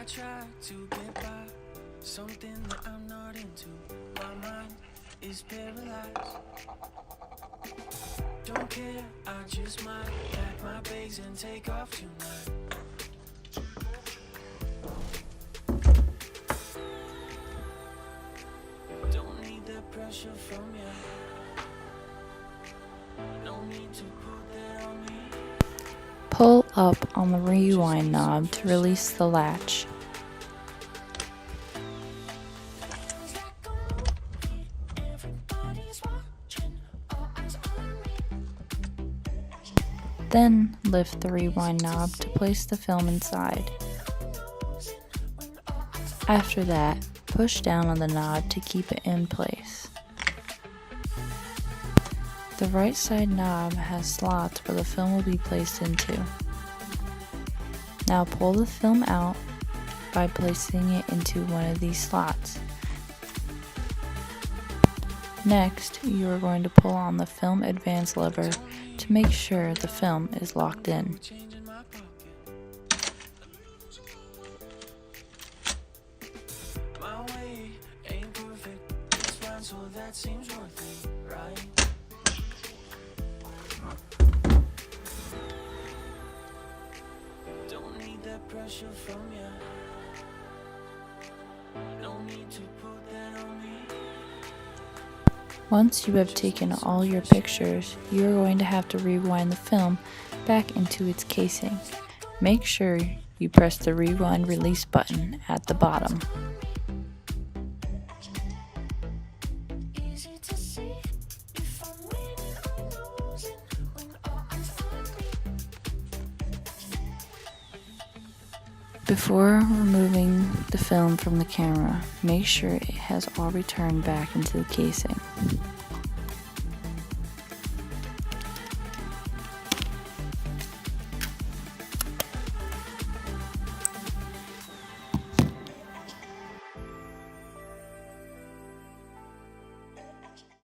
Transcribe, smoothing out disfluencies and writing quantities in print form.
try to get by, something that I'm not into. My mind is paralyzed. Don't care, I just might pack my bags and take off tonight. Don't need the pressure from you. No need to put that on me. Pull up on the rewind knob to release the latch. Then lift the rewind knob to place the film inside. After that, push down on the knob to keep it in place. The right side knob has slots where the film will be placed into. Now pull the film out by placing it into one of these slots. Next, you are going to pull on the film advance lever to make sure the film is locked in. My way ain't perfect, it's fine, so that seems worth it, right? Don't need that pressure from you. No need to put that on me. Once you have taken all your pictures, you are going to have to rewind the film back into its casing. Make sure you press the rewind release button at the bottom. Before removing the film from the camera, make sure it has all returned back into the casing.